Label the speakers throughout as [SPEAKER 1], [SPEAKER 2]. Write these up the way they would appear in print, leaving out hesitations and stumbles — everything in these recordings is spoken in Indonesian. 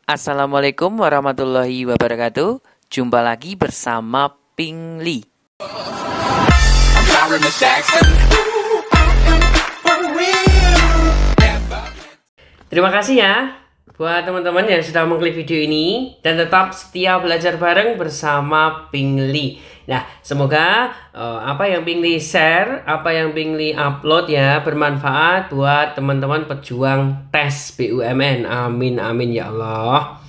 [SPEAKER 1] Assalamualaikum warahmatullahi wabarakatuh. Jumpa lagi bersama Ping Li. Terima kasih ya buat teman-teman yang sudah mengklik video ini dan tetap setia belajar bareng bersama Ping Li. Nah, semoga apa yang Ping Li share, apa yang Ping Li upload ya bermanfaat buat teman-teman pejuang tes BUMN. Amin amin ya Allah.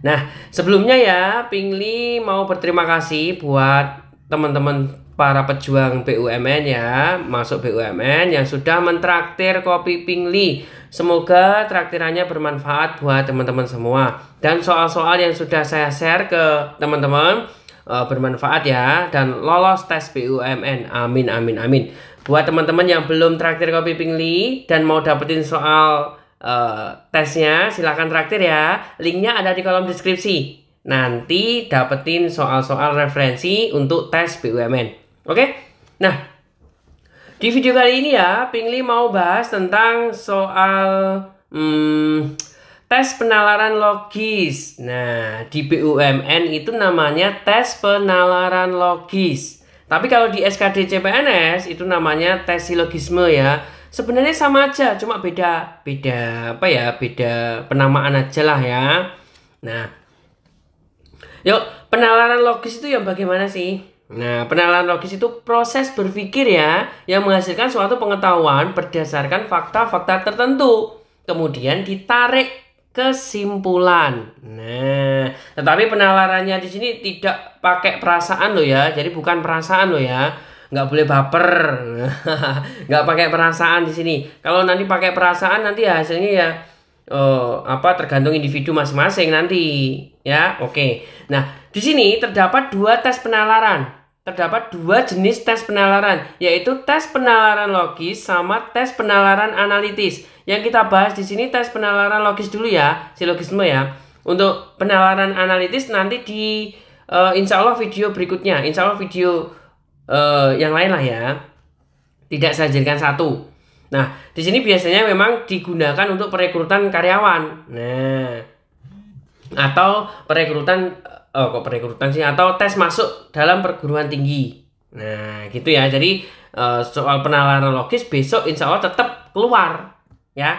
[SPEAKER 1] Nah, sebelumnya ya Ping Li mau berterima kasih buat teman-teman para pejuang BUMN ya, masuk BUMN yang sudah mentraktir kopi Ping Li. Semoga traktirannya bermanfaat buat teman-teman semua. Dan soal-soal yang sudah saya share ke teman-teman bermanfaat ya dan lolos tes BUMN. Amin amin amin. Buat teman-teman yang belum traktir kopi Ping Li dan mau dapetin soal tesnya, silahkan traktir ya. Linknya ada di kolom deskripsi. Nanti dapetin soal-soal referensi untuk tes BUMN. Oke? Nah, di video kali ini ya, Ping Li mau bahas tentang soal tes penalaran logis. Nah, di BUMN itu namanya tes penalaran logis. Tapi kalau di SKD CPNS itu namanya tes silogisme ya. Sebenarnya sama aja, cuma beda penamaan aja lah ya. Nah, yuk, penalaran logis itu yang bagaimana sih? Nah, penalaran logis itu proses berpikir ya, yang menghasilkan suatu pengetahuan berdasarkan fakta-fakta tertentu, kemudian ditarik kesimpulan. Nah, tetapi penalarannya di sini tidak pakai perasaan loh ya, jadi bukan perasaan loh ya, nggak boleh baper, nggak pakai perasaan di sini. Kalau nanti pakai perasaan nanti hasilnya ya tergantung individu masing-masing nanti ya. Oke. Nah, di sini terdapat dua tes penalaran. Terdapat dua jenis tes penalaran, yaitu tes penalaran logis sama tes penalaran analitis. Yang kita bahas di sini tes penalaran logis dulu ya, silogisme ya. Untuk penalaran analitis nanti di insya Allah video berikutnya, insya Allah video yang lain lah ya. Tidak saya jadikan satu. Nah, di sini biasanya memang digunakan untuk perekrutan karyawan. Nah, atau perekrutan atau tes masuk dalam perguruan tinggi. Nah, gitu ya. Jadi soal penalaran logis besok insya Allah tetap keluar ya.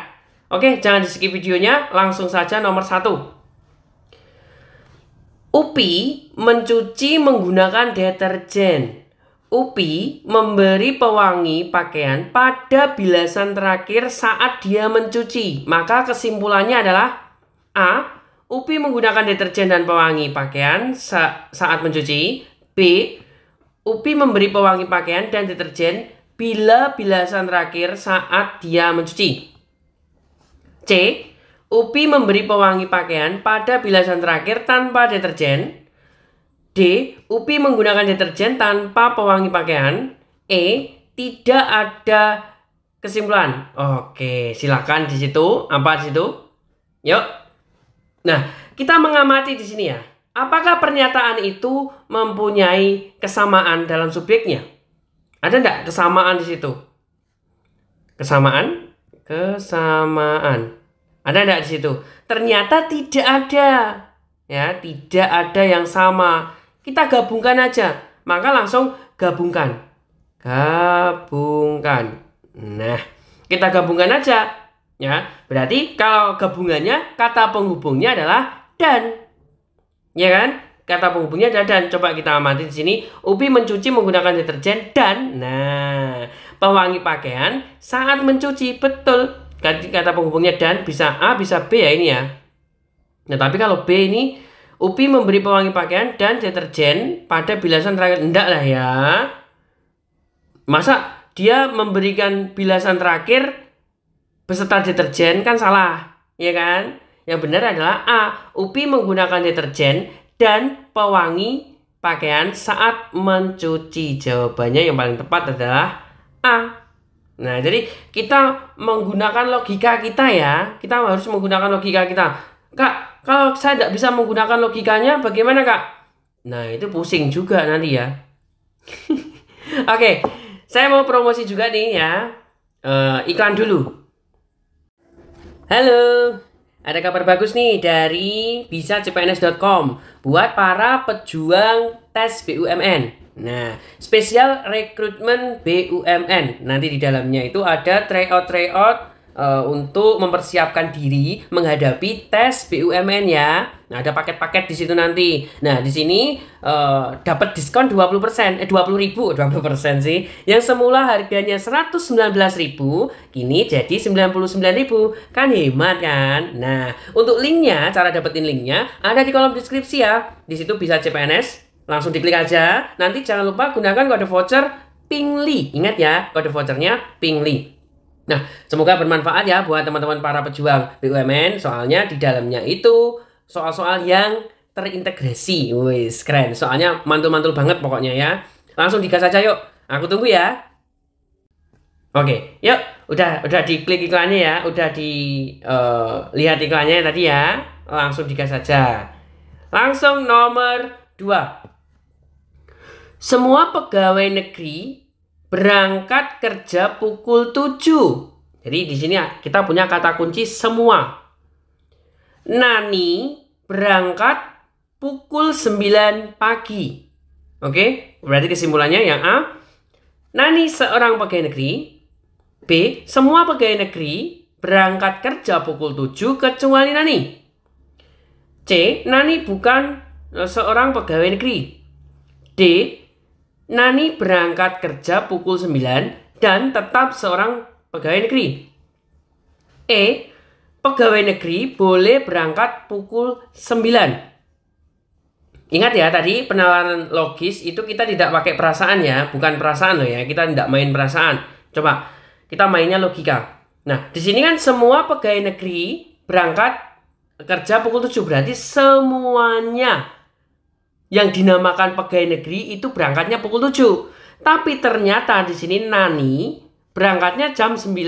[SPEAKER 1] Oke, jangan di skip videonya, langsung saja nomor 1. Upi mencuci menggunakan deterjen. Upi memberi pewangi pakaian pada bilasan terakhir saat dia mencuci. Maka kesimpulannya adalah A. Upi menggunakan deterjen dan pewangi pakaian saat mencuci. B. Upi memberi pewangi pakaian dan deterjen bila bilasan terakhir saat dia mencuci. C. Upi memberi pewangi pakaian pada bilasan terakhir tanpa deterjen. D. Upi menggunakan deterjen tanpa pewangi pakaian. E. Tidak ada kesimpulan. Oke, silakan di situ. Apa di situ? Yuk. Nah, kita mengamati di sini ya. Apakah pernyataan itu mempunyai kesamaan dalam subjeknya? Ada enggak kesamaan di situ? Kesamaan? Ada enggak di situ? Ternyata tidak ada. Ya, tidak ada yang sama. Kita gabungkan aja. Maka langsung gabungkan. Nah, kita gabungkan aja. Ya, berarti kalau gabungannya kata penghubungnya adalah dan. Ya kan? Kata penghubungnya adalah dan. Coba kita amati di sini. Upi mencuci menggunakan deterjen dan pewangi pakaian saat mencuci. Betul. Kata penghubungnya dan bisa A bisa B ya ini ya. Nah, tapi kalau B ini Upi memberi pewangi pakaian dan deterjen pada bilasan terakhir. Enggak lah ya. Masa dia memberikan bilasan terakhir beserta deterjen kan salah, ya kan? Yang benar adalah A. Upi menggunakan deterjen dan pewangi pakaian saat mencuci. Jawabannya yang paling tepat adalah A. Nah, jadi kita menggunakan logika kita ya. Kita harus menggunakan logika kita. Kak, kalau saya tidak bisa menggunakan logikanya, bagaimana Kak? Nah, itu pusing juga nanti ya. Oke, saya mau promosi juga nih ya. Iklan dulu. Halo, ada kabar bagus nih dari bisacpns.com buat para pejuang tes BUMN. Nah, spesial rekrutmen BUMN. Nanti di dalamnya itu ada tryout untuk mempersiapkan diri menghadapi tes BUMN ya. Nah, ada paket-paket di situ nanti. Nah, di sini dapat diskon 20%, 20% sih. Yang semula harganya 119.000, kini jadi 99.000. Kan hemat kan? Nah, untuk linknya, cara dapetin linknya ada di kolom deskripsi ya. Di situ bisa CPNS, langsung diklik aja. Nanti jangan lupa gunakan kode voucher PINGLI. Ingat ya, kode vouchernya PINGLI. Nah, semoga bermanfaat ya buat teman-teman para pejuang BUMN. Soalnya di dalamnya itu soal-soal yang terintegrasi. Wis, keren. Soalnya mantul-mantul banget pokoknya ya. Langsung digas aja yuk. Aku tunggu ya. Oke, yuk. Udah diklik iklannya ya. Udah lihat iklannya tadi ya. Langsung digas aja. Langsung nomor 2. Semua pegawai negeri berangkat kerja pukul 7. Jadi di sini kita punya kata kunci semua. Nani berangkat pukul 9 pagi. Oke, berarti kesimpulannya yang A, Nani seorang pegawai negeri. B, semua pegawai negeri berangkat kerja pukul 7 kecuali Nani. C, Nani bukan seorang pegawai negeri. D, Nani berangkat kerja pukul 9 dan tetap seorang pegawai negeri. E, pegawai negeri boleh berangkat pukul 9. Ingat ya, tadi penalaran logis itu kita tidak pakai perasaan ya, bukan perasaan loh ya, kita tidak main perasaan. Coba kita mainnya logika. Nah, di sini kan semua pegawai negeri berangkat kerja pukul 7, berarti semuanya yang dinamakan pegawai negeri itu berangkatnya pukul 7. Tapi ternyata di sini Nani berangkatnya jam 9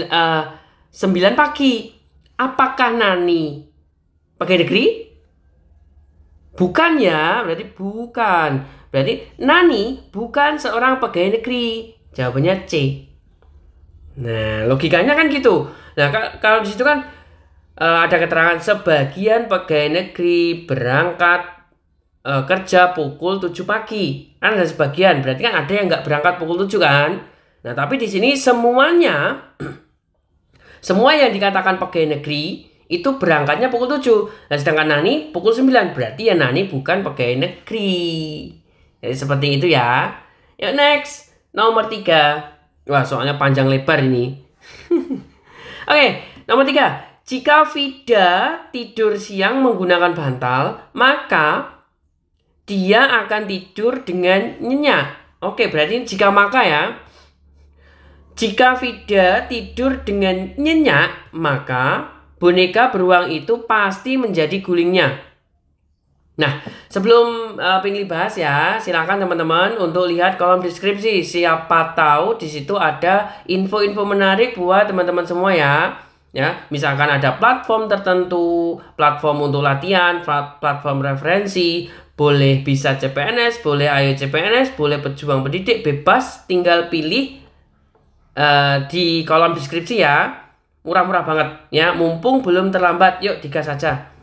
[SPEAKER 1] pagi. Apakah Nani pegawai negeri? Bukan ya, berarti bukan. Berarti Nani bukan seorang pegawai negeri. Jawabannya C. Nah, logikanya kan gitu. Nah, kalau di situ kan ada keterangan sebagian pegawai negeri berangkat kerja pukul 7 pagi. Kan ada sebagian, berarti kan ada yang nggak berangkat pukul 7 kan. Nah, tapi di sini semuanya semua yang dikatakan pegawai negeri itu berangkatnya pukul 7. Nah, sedangkan Nani pukul 9, berarti ya Nani bukan pegawai negeri. Jadi seperti itu ya. Yuk next, nomor 3. Wah, soalnya panjang lebar ini. Oke, nomor 3. Jika Vida tidur siang menggunakan bantal, maka dia akan tidur dengan nyenyak. Oke, berarti jika maka ya. Jika Vida tidur dengan nyenyak, maka boneka beruang itu pasti menjadi gulingnya. Nah, sebelum Pingli bahas ya, silakan teman-teman untuk lihat kolom deskripsi. Siapa tahu di situ ada info-info menarik buat teman-teman semua ya. Ya, misalkan ada platform tertentu, platform untuk latihan, platform referensi, boleh bisa CPNS, boleh ayo CPNS, boleh pejuang pendidik, bebas, tinggal pilih di kolom deskripsi ya. Murah-murah banget ya, mumpung belum terlambat, yuk digas saja.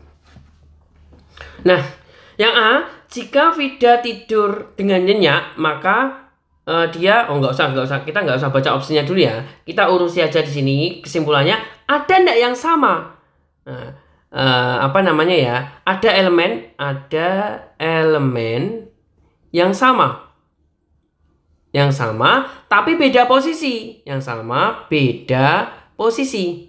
[SPEAKER 1] Nah, yang A, jika Vida tidur dengan nyenyak, maka dia nggak usah, kita nggak usah baca opsinya dulu ya. Kita urusi aja di sini. Kesimpulannya ada ndak yang sama? Nah, apa namanya ya? Ada elemen yang sama. Yang sama tapi beda posisi. Yang sama beda posisi.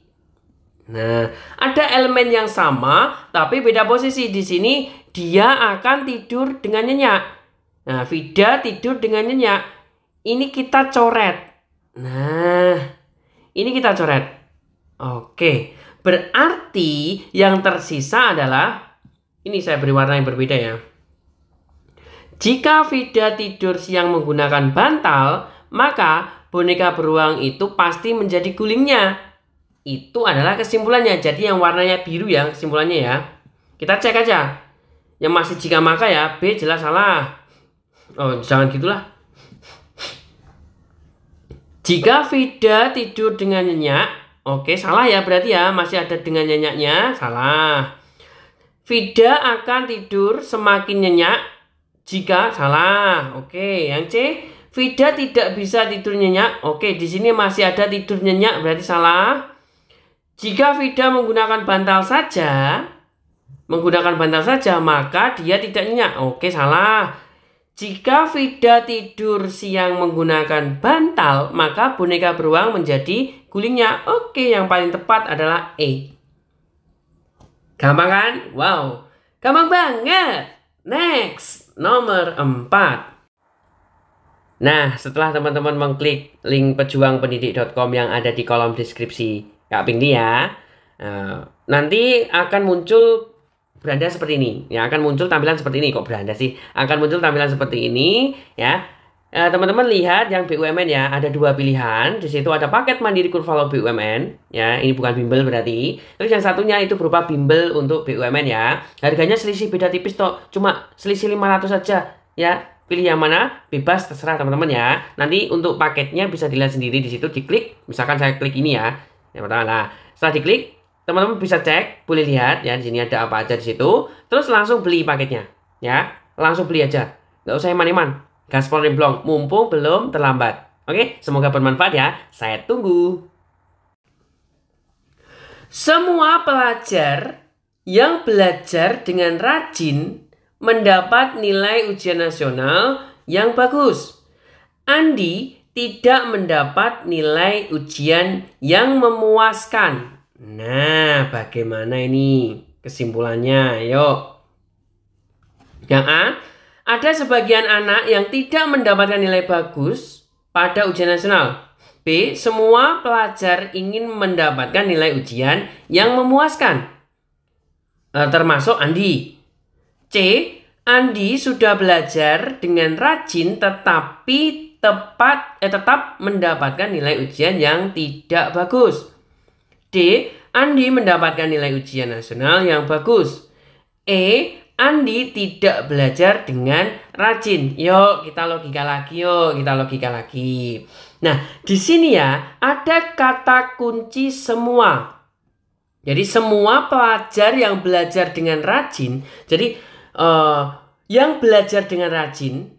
[SPEAKER 1] Nah, ada elemen yang sama tapi beda posisi. Di sini dia akan tidur dengan nyenyak. Nah, Vida tidur dengan nyenyak. Ini kita coret. Nah, ini kita coret. Oke, berarti yang tersisa adalah, ini saya beri warna yang berbeda ya. Jika Vida tidur siang menggunakan bantal, maka boneka beruang itu pasti menjadi gulingnya. Itu adalah kesimpulannya. Jadi yang warnanya biru ya kesimpulannya ya. Kita cek aja. Yang masih jika maka ya, B jelas salah. Oh, jangan gitulah. Jika Vida tidur dengan nyenyak, Oke, salah ya berarti ya. Masih ada dengan nyenyaknya. Salah. Vida akan tidur semakin nyenyak jika salah. Oke, yang C. Vida tidak bisa tidur nyenyak. Oke, di sini masih ada tidur nyenyak berarti salah. Jika Vida menggunakan bantal saja, maka dia tidak nyenyak. Oke, salah. Jika Vida tidur siang menggunakan bantal, maka boneka beruang menjadi gulingnya. Oke, yang paling tepat adalah E. Gampang kan? Wow, gampang banget. Next, nomor 4. Nah, setelah teman-teman mengklik link pejuangpendidik.com yang ada di kolom deskripsi Kak Pingli ya, nanti akan muncul beranda seperti ini. Ya, akan muncul tampilan seperti ini. Kok beranda sih? Akan muncul tampilan seperti ini ya. Teman-teman lihat yang BUMN ya, ada 2 pilihan. Di situ ada paket mandiri Kurvalo BUMN ya, ini bukan bimbel berarti. Terus yang satunya itu berupa bimbel untuk BUMN ya. Harganya selisih beda tipis toh, cuma selisih 500 saja ya. Pilih yang mana? Bebas terserah teman-teman ya. Nanti untuk paketnya bisa dilihat sendiri di situ, diklik. Misalkan saya klik ini ya. Yang pertama lah. Setelah diklik, teman-teman bisa cek, boleh lihat ya di sini ada apa aja di situ. Terus langsung beli paketnya ya. Langsung beli aja. Nggak usah eman-eman. Gaspol Remblong, mumpung belum terlambat. Oke, semoga bermanfaat ya. Saya tunggu. Semua pelajar yang belajar dengan rajin mendapat nilai ujian nasional yang bagus. Andi tidak mendapat nilai ujian yang memuaskan. Nah, bagaimana ini kesimpulannya? Yuk. Yang A. Ada sebagian anak yang tidak mendapatkan nilai bagus pada ujian nasional. B. Semua pelajar ingin mendapatkan nilai ujian yang memuaskan. Termasuk Andi. C. Andi sudah belajar dengan rajin tetapi tetap mendapatkan nilai ujian yang tidak bagus. D. Andi mendapatkan nilai ujian nasional yang bagus. E. Andi tidak belajar dengan rajin. Yuk, kita logika lagi. Nah, di sini ya ada kata kunci semua. Jadi semua pelajar yang belajar dengan rajin. Jadi yang belajar dengan rajin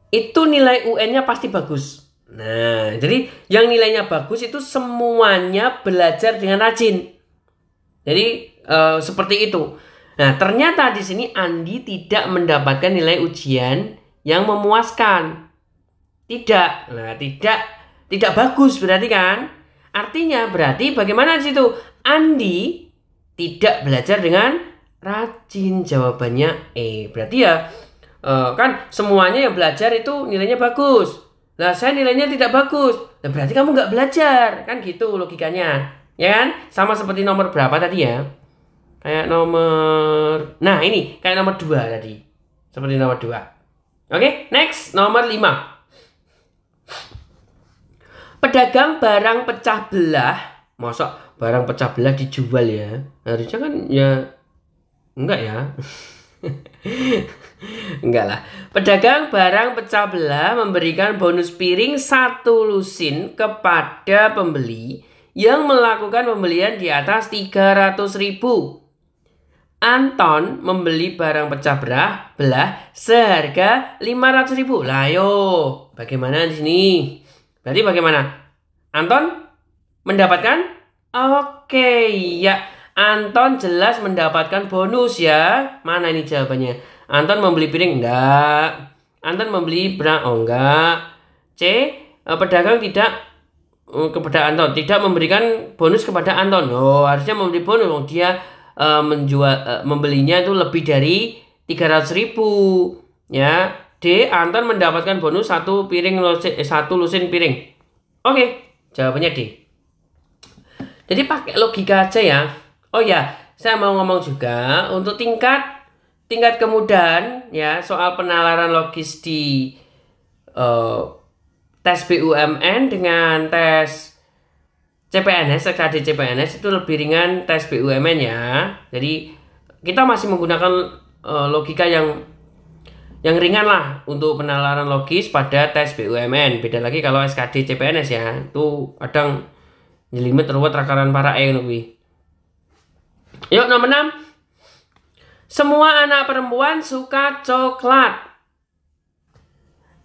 [SPEAKER 1] itu nilai UN-nya pasti bagus. Nah, jadi yang nilainya bagus itu semuanya belajar dengan rajin. Jadi seperti itu. Nah, ternyata di sini Andi tidak mendapatkan nilai ujian yang memuaskan. Tidak. Nah, tidak bagus berarti kan? Artinya berarti bagaimana di situ? Andi tidak belajar dengan rajin. Jawabannya E. Berarti ya kan semuanya yang belajar itu nilainya bagus. Nah, saya nilainya tidak bagus. Nah, berarti kamu nggak belajar. Kan gitu logikanya. Ya kan? Sama seperti nomor berapa tadi ya? Kayak nomor... Nah, ini kayak nomor 2 tadi. Seperti nomor 2. Oke, next. Nomor 5. Pedagang barang pecah belah. Masa barang pecah belah dijual ya? Harusnya kan ya... Enggak ya. Enggak lah. Pedagang barang pecah belah memberikan bonus piring 1 lusin kepada pembeli yang melakukan pembelian di atas 300.000. Anton membeli barang pecah belah seharga 500.000. Lah yo, bagaimana di sini? Berarti bagaimana? Anton mendapatkan? Oke, ya. Anton jelas mendapatkan bonus ya. Mana ini jawabannya? Anton membeli piring? Enggak. Anton membeli barang? Oh, enggak. C. Pedagang tidak kepada Anton. Tidak memberikan bonus kepada Anton. Oh, harusnya memberi bonus. Dia membelinya itu lebih dari 300.000 ya. D. Anton mendapatkan bonus 1 lusin piring. Oke, jawabannya D. Jadi pakai logika aja ya. Oh ya, saya mau ngomong juga untuk tingkat kemudahan ya soal penalaran logis di tes BUMN dengan tes CPNS, SKD CPNS itu lebih ringan tes BUMN ya. Jadi kita masih menggunakan logika yang ringan lah untuk penalaran logis pada tes BUMN. Beda lagi kalau SKD CPNS ya. Itu kadang Jelimet ruwet rakaran para ngono kuwi. Yuk nomor 6. Semua anak perempuan suka coklat.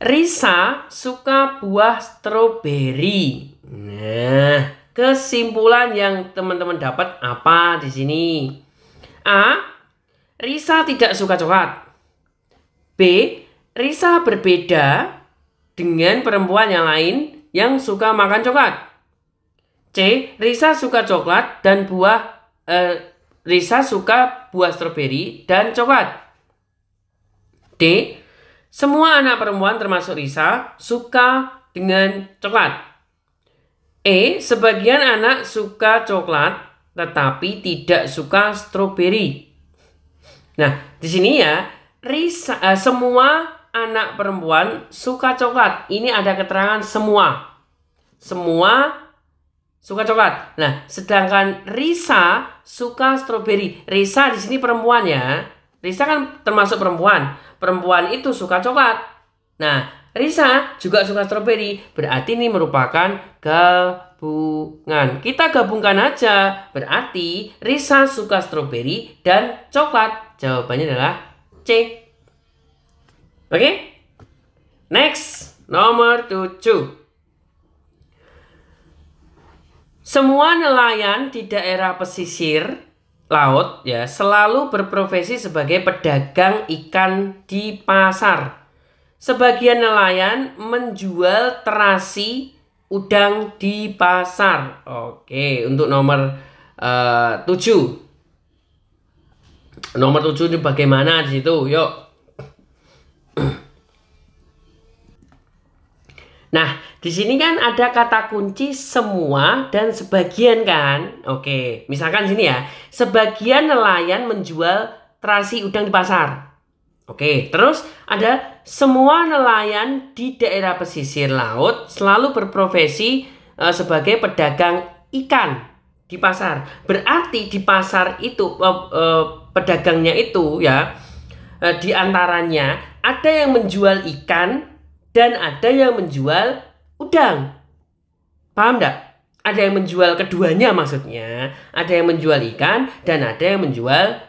[SPEAKER 1] Risa suka buah stroberi. Nah, kesimpulan yang teman-teman dapat apa di sini? A. Risa tidak suka coklat. B. Risa berbeda dengan perempuan yang lain yang suka makan coklat. C. Risa suka coklat dan Risa suka buah stroberi dan coklat. D. Semua anak perempuan termasuk Risa suka dengan coklat. E. Sebagian anak suka coklat tetapi tidak suka stroberi. Nah, di sini ya, semua anak perempuan suka coklat. Ini ada keterangan semua. Semua suka coklat. Nah, sedangkan Risa suka stroberi. Risa di sini perempuan ya. Risa kan termasuk perempuan. Perempuan itu suka coklat. Nah, Risa juga suka stroberi. Berarti ini merupakan gabungan. Kita gabungkan aja. Berarti Risa suka stroberi dan coklat. Jawabannya adalah C. Oke? Next, nomor 7. Semua nelayan di daerah pesisir laut ya selalu berprofesi sebagai pedagang ikan di pasar. Sebagian nelayan menjual terasi udang di pasar. Oke, untuk nomor 7. Nomor 7 ini bagaimana di situ? Yuk. Nah, di sini kan ada kata kunci semua dan sebagian kan? Oke, misalkan sini ya, sebagian nelayan menjual terasi udang di pasar. Oke, terus ada semua nelayan di daerah pesisir laut selalu berprofesi sebagai pedagang ikan di pasar. Berarti di pasar itu pedagangnya itu ya di antaranya ada yang menjual ikan dan ada yang menjual udang. Paham enggak? Ada yang menjual keduanya maksudnya. Ada yang menjual ikan dan ada yang menjual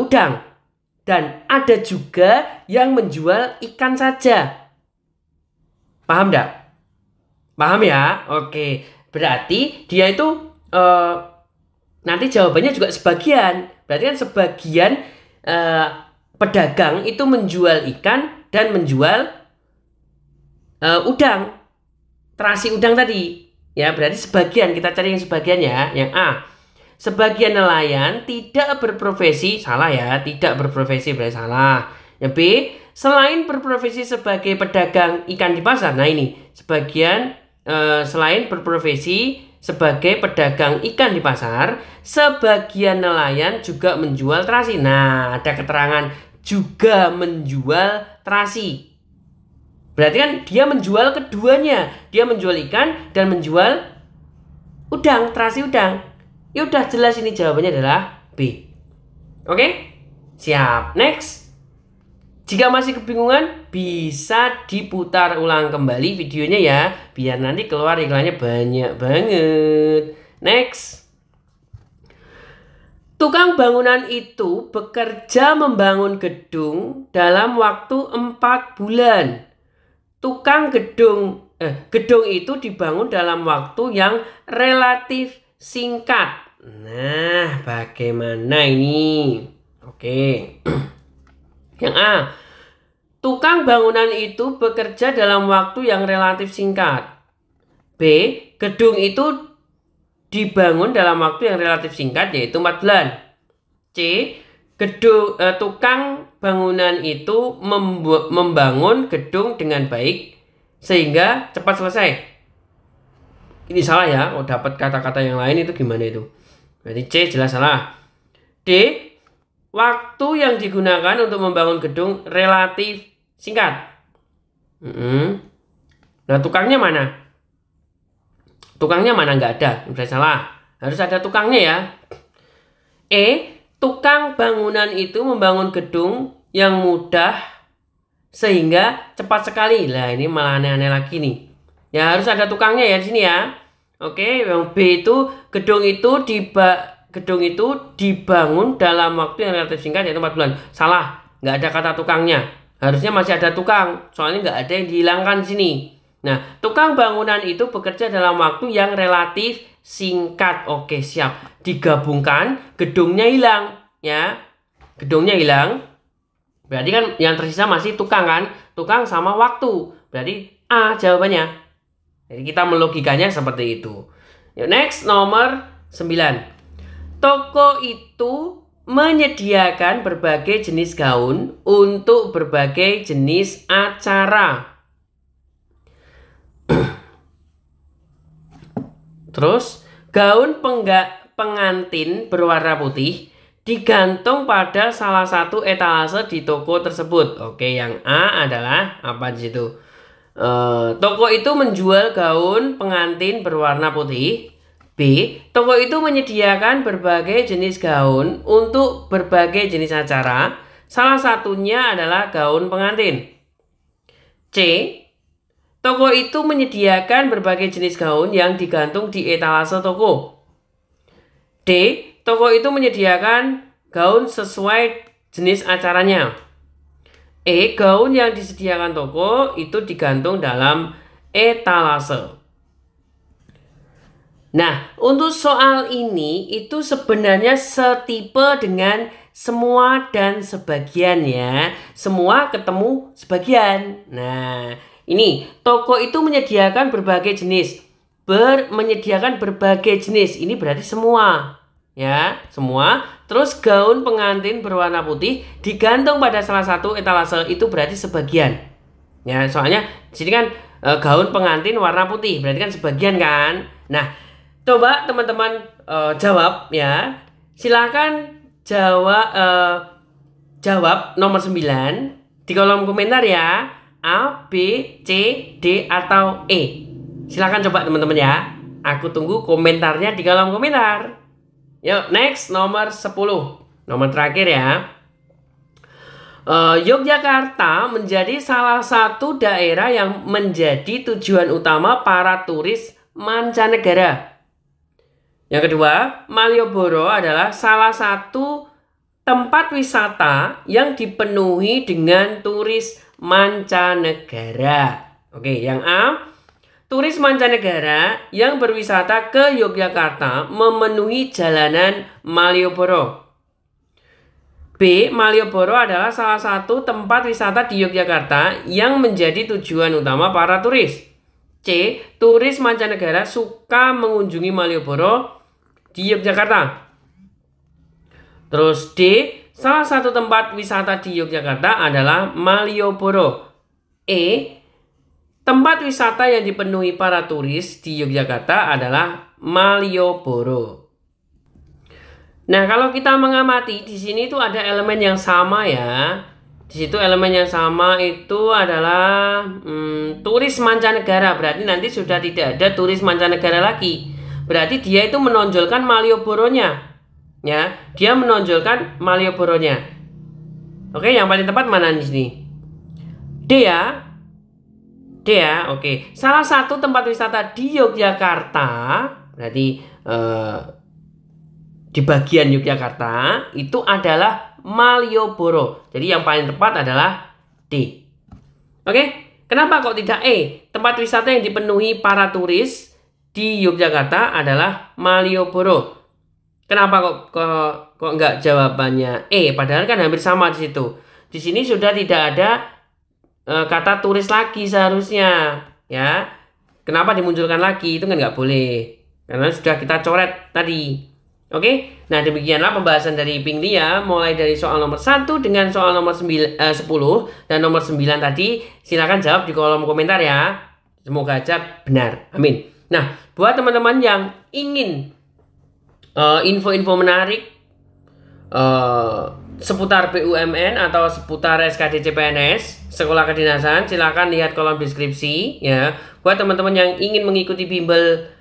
[SPEAKER 1] udang. Dan ada juga yang menjual ikan saja. Paham enggak? Paham ya? Oke. Berarti dia itu nanti jawabannya juga sebagian. Berarti kan sebagian pedagang itu menjual ikan dan menjual udang, terasi udang tadi. Ya, berarti sebagian, kita cari yang sebagian ya. Yang A. Sebagian nelayan tidak berprofesi, salah ya, tidak berprofesi berarti salah. Yang B. Selain berprofesi sebagai pedagang ikan di pasar. Nah, ini sebagian selain berprofesi sebagai pedagang ikan di pasar, sebagian nelayan juga menjual terasi. Nah, ada keterangan juga menjual terasi. Berarti kan dia menjual keduanya. Dia menjual ikan dan menjual udang, terasi udang. Ya udah jelas ini jawabannya adalah B. Oke? Siap. Next. Jika masih kebingungan, bisa diputar ulang kembali videonya ya. Biar nanti keluar iklannya banyak banget. Next. Tukang bangunan itu bekerja membangun gedung dalam waktu 4 bulan. Gedung itu dibangun dalam waktu yang relatif singkat. Nah, bagaimana ini? Oke. Yang A. Tukang bangunan itu bekerja dalam waktu yang relatif singkat. B. Gedung itu dibangun dalam waktu yang relatif singkat yaitu 4 bulan. C. Tukang bangunan itu membangun gedung dengan baik sehingga cepat selesai. Ini salah ya. Oh, dapat kata-kata yang lain itu gimana itu? Berarti C jelas salah. D. Waktu yang digunakan untuk membangun gedung relatif singkat. Nah, tukangnya mana? Tukangnya mana? Nggak ada. Berarti salah. Harus ada tukangnya ya. E. Tukang bangunan itu membangun gedung yang mudah sehingga cepat sekali. Lah ini malah aneh-aneh lagi nih. Ya harus ada tukangnya ya di sini ya. Oke, yang B itu gedung itu dibangun dalam waktu yang relatif singkat yaitu 4 bulan. Salah, nggak ada kata tukangnya. Harusnya masih ada tukang, soalnya nggak ada yang dihilangkan di sini. Nah, tukang bangunan itu bekerja dalam waktu yang relatif singkat. Oke, siap. Digabungkan, gedungnya hilang, ya. Gedungnya hilang. Berarti kan yang tersisa masih tukang kan? Tukang sama waktu. Berarti A jawabannya. Jadi kita melogikanya seperti itu. Next, nomor 9. Toko itu menyediakan berbagai jenis gaun untuk berbagai jenis acara. Terus, gaun pengantin berwarna putih digantung pada salah satu etalase di toko tersebut. Oke, yang A adalah apa di situ? Toko itu menjual gaun pengantin berwarna putih. B. Toko itu menyediakan berbagai jenis gaun untuk berbagai jenis acara. Salah satunya adalah gaun pengantin. C. Toko itu menyediakan berbagai jenis gaun yang digantung di etalase toko. D. Toko itu menyediakan gaun sesuai jenis acaranya. E. Gaun yang disediakan toko itu digantung dalam etalase. Nah, untuk soal ini itu sebenarnya setipe dengan semua dan sebagian ya. Semua ketemu sebagian. Nah, ini toko itu menyediakan berbagai jenis. Menyediakan berbagai jenis. Ini berarti semua. Ya, semua. Terus gaun pengantin berwarna putih digantung pada salah satu etalase, itu berarti sebagian. Ya, soalnya di sini kan gaun pengantin warna putih, berarti kan sebagian kan. Nah, coba teman-teman jawab ya. Silakan jawab nomor 9 di kolom komentar ya. A, B, C, D atau E. Silakan coba teman-teman ya. Aku tunggu komentarnya di kolom komentar. Yuk, next, nomor 10. Nomor terakhir ya. Yogyakarta menjadi salah satu daerah yang menjadi tujuan utama para turis mancanegara. Yang kedua, Malioboro adalah salah satu tempat wisata yang dipenuhi dengan turis mancanegara. Oke, yang A. Turis mancanegara yang berwisata ke Yogyakarta memenuhi jalanan Malioboro. B. Malioboro adalah salah satu tempat wisata di Yogyakarta yang menjadi tujuan utama para turis. C. Turis mancanegara suka mengunjungi Malioboro di Yogyakarta. Terus D. Salah satu tempat wisata di Yogyakarta adalah Malioboro. E. Tempat wisata yang dipenuhi para turis di Yogyakarta adalah Malioboro. Nah, kalau kita mengamati di sini itu ada elemen yang sama ya. Di situ elemen yang sama itu adalah turis mancanegara. Berarti nanti sudah tidak ada turis mancanegara lagi. Berarti dia itu menonjolkan Malioboro-nya. Ya, dia menonjolkan Malioboro-nya. Oke, yang paling tepat mana di sini? D ya. D ya, oke. Salah satu tempat wisata di Yogyakarta, berarti di bagian Yogyakarta itu adalah Malioboro. Jadi yang paling tepat adalah D. Oke, kenapa kok tidak E? Tempat wisata yang dipenuhi para turis di Yogyakarta adalah Malioboro. Kenapa kok nggak jawabannya E? Padahal kan hampir sama di situ. Di sini sudah tidak ada kata turis lagi seharusnya ya. Kenapa dimunculkan lagi? Itu kan nggak boleh karena sudah kita coret tadi. Oke, nah demikianlah pembahasan dari Ping Lia mulai dari soal nomor 1 dengan soal nomor 10 dan nomor 9 tadi. Silakan jawab di kolom komentar ya. Semoga aja benar, amin. Nah, buat teman-teman yang ingin info-info menarik seputar BUMN atau seputar SKD CPNS Sekolah Kedinasan, silakan lihat kolom deskripsi ya. Buat teman-teman yang ingin mengikuti bimbel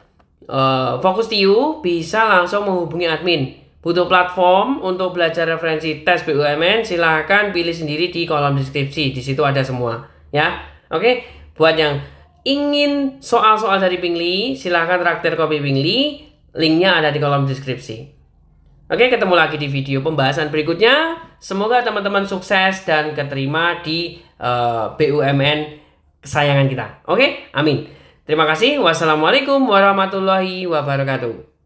[SPEAKER 1] Fokus TU, bisa langsung menghubungi admin. Butuh platform untuk belajar referensi tes BUMN, silahkan pilih sendiri di kolom deskripsi. Di situ ada semua ya. Oke, buat yang ingin soal-soal dari Pingli, silahkan traktir kopi Pingli. Linknya ada di kolom deskripsi. Oke, ketemu lagi di video pembahasan berikutnya. Semoga teman-teman sukses dan keterima di BUMN kesayangan kita. Oke, amin. Terima kasih. Wassalamualaikum warahmatullahi wabarakatuh.